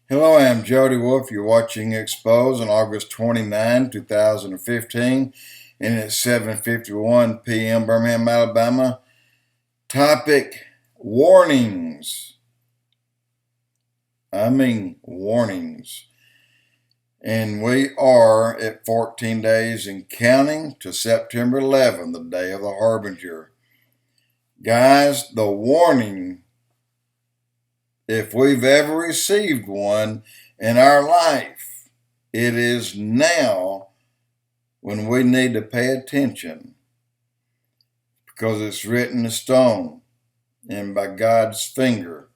Hello, I'm Jody Wolf. You're watching Expoz on August 29, 2015, and it's 7:51 p.m. Birmingham, Alabama. Topic: warnings. Warnings. And we are at 14 days and counting to September 11, the day of the Harbinger. Guys, the warning, if we've ever received one in our life, it is now when we need to pay attention, because it's written in stone and by God's finger.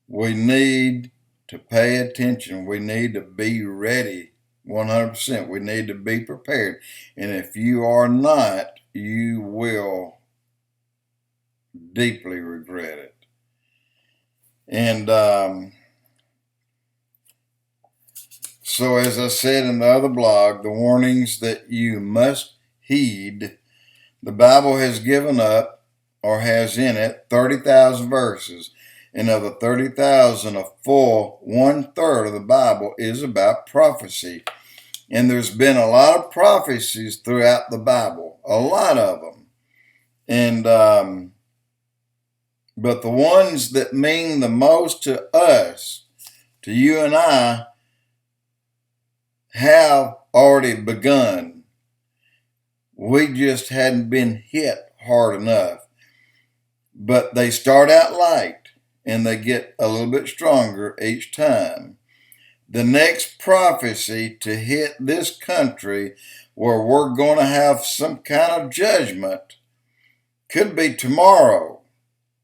We need to pay attention. We need to be ready 100%. We need to be prepared. And if you are not, you will deeply regret it. And so, as I said in the other blog, the warnings that you must heed, the Bible has given up, or has in it, 30,000 verses. And of the 30,000, a full 1/3 of the Bible is about prophecy. And there's been a lot of prophecies throughout the Bible, a lot of them. And but the ones that mean the most to us, to you and I, have already begun. We just hadn't been hit hard enough. But they start out light and they get a little bit stronger each time. The next prophecy to hit this country, where we're going to have some kind of judgment, could be tomorrow,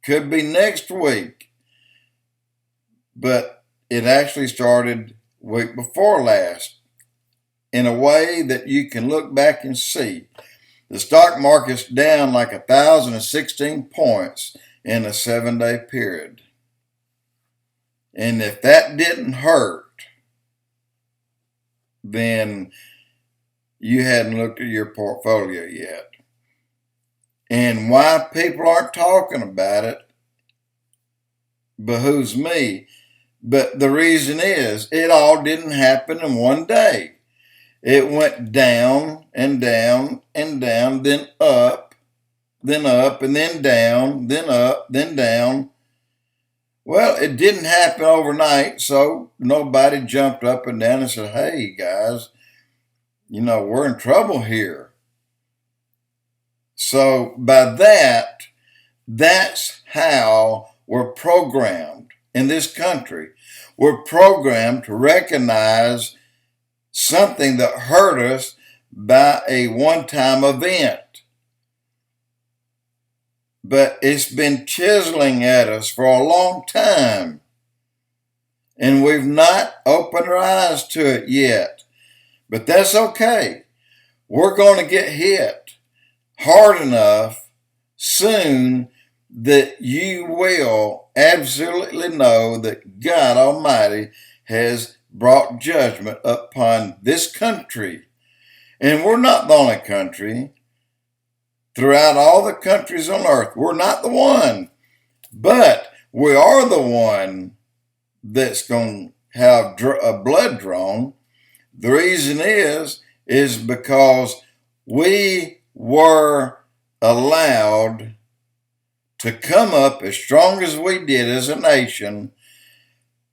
could be next week, but it actually started week before last, in a way that you can look back and see. The stock market's down like 1,016 points in a 7-day period. And if that didn't hurt, then you hadn't looked at your portfolio yet. And why people aren't talking about it behooves me. But the reason is, it all didn't happen in one day. It went down and down and down, then up, and then down, then up, then down. Well, it didn't happen overnight, so nobody jumped up and down and said, hey, guys, we're in trouble here. So by that's how we're programmed in this country. We're programmed to recognize something that hurt us by a one-time event. But it's been chiseling at us for a long time, and we've not opened our eyes to it yet. But that's okay. We're going to get hit hard enough soon that you will absolutely know that God Almighty has brought judgment upon this country. And we're not the only country. Throughout all the countries on earth, we're not the one, but we are the one that's going to have blood drawn. The reason is because we were allowed to come up as strong as we did as a nation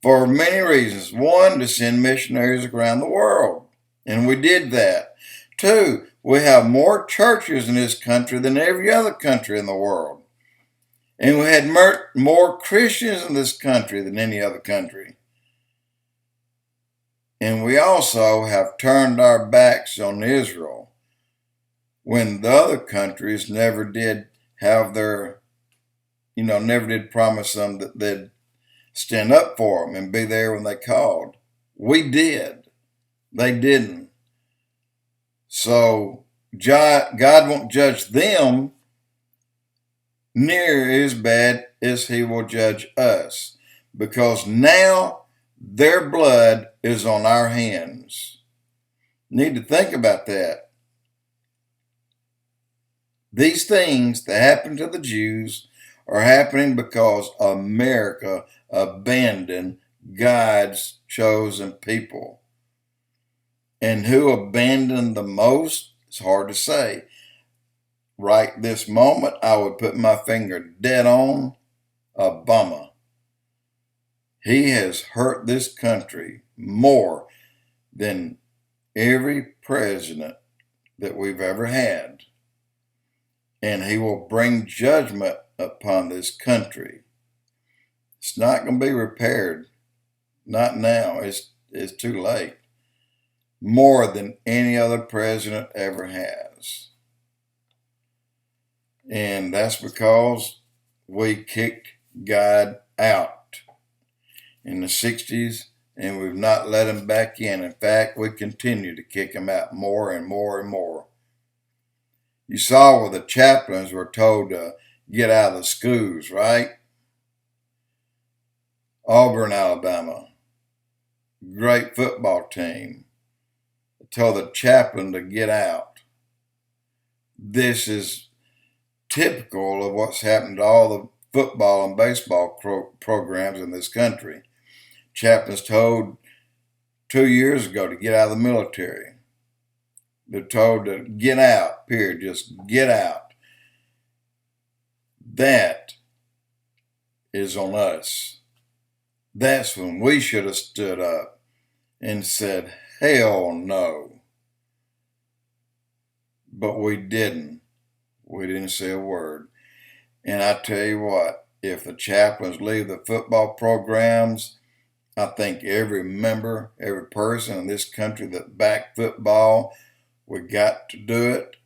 for many reasons. One, to send missionaries around the world, and we did that. Two, we have more churches in this country than every other country in the world. And we had more Christians in this country than any other country. And we also have turned our backs on Israel when the other countries never did have never did promise them that they'd stand up for them and be there when they called. We did. They didn't. So God won't judge them near as bad as he will judge us, because now their blood is on our hands. Need to think about that. These things that happened to the Jews are happening because America abandoned God's chosen people. And who abandoned the most? It's hard to say. Right this moment, I would put my finger dead on Obama. He has hurt this country more than every president that we've ever had. And he will bring judgment upon this country. It's not going to be repaired. Not now. It's too late. More than any other president ever has. And that's because we kicked God out in the 60s, and we've not let him back in. In fact, we continue to kick him out more and more and more. You saw where the chaplains were told to get out of the schools, right? Auburn, Alabama. Great football team. Told the chaplain to get out. This is typical of what's happened to all the football and baseball programs in this country. Chaplains told 2 years ago to get out of the military. They're told to get out, period. Just get out. That is on us. That's when we should have stood up and said, hell no. But we didn't. We didn't say a word. And I tell you what, if the chaplains leave the football programs, I think every member, every person in this country that backed football, we got to do it.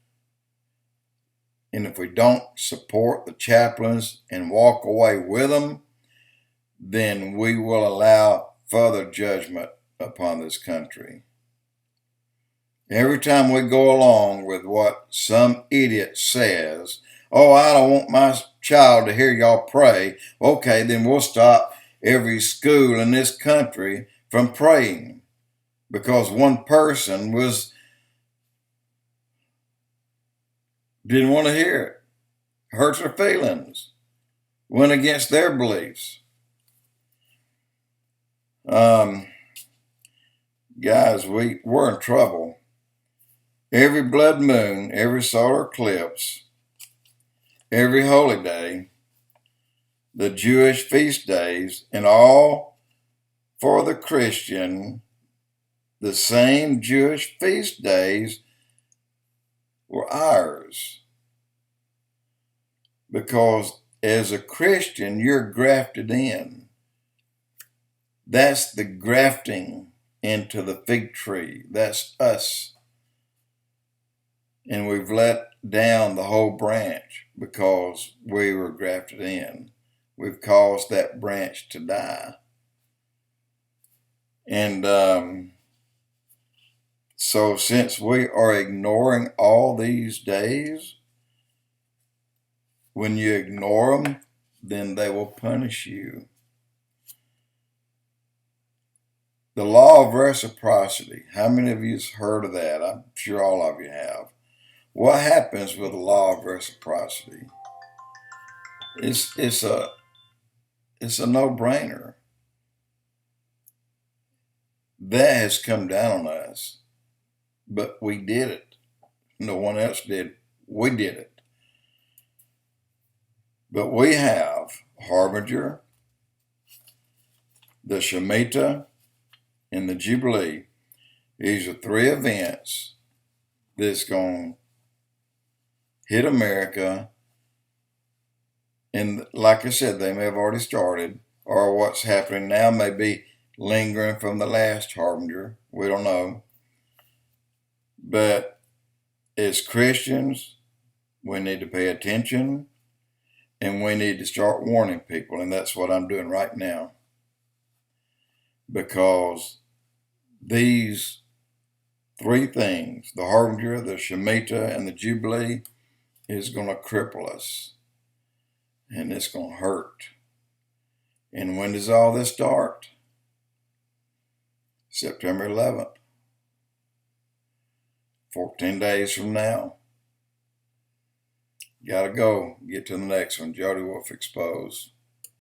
And if we don't support the chaplains and walk away with them, then we will allow further judgment upon this country. Every time we go along with what some idiot says, oh, I don't want my child to hear y'all pray, okay, then we'll stop every school in this country from praying because one person didn't want to hear it. Hurts their feelings. Went against their beliefs. Guys, we're in trouble. Every blood moon, every solar eclipse, every holy day, the Jewish feast days, and all for the Christian, the same Jewish feast days were ours. Because as a Christian, you're grafted in. That's the grafting into the fig tree. That's us. And we've let down the whole branch because we were grafted in. We've caused that branch to die. And so since we are ignoring all these days, when you ignore them, then they will punish you. The law of reciprocity. How many of you have heard of that? I'm sure all of you have. What happens with the law of reciprocity? It's a no-brainer. That has come down on us, but we did it. No one else did. We did it. But we have Harbinger, the Shemitah, and the Jubilee. These are 3 events that's going to hit America. And like I said, they may have already started, or what's happening now may be lingering from the last Harbinger. We don't know. But as Christians, we need to pay attention, and we need to start warning people. And that's what I'm doing right now. Because these 3 things, the Harbinger, the Shemitah, and the Jubilee, is going to cripple us. And it's going to hurt. And when does all this start? September 11th. 14 days from now. Gotta go. Get to the next one. Jody Wolf Expoz.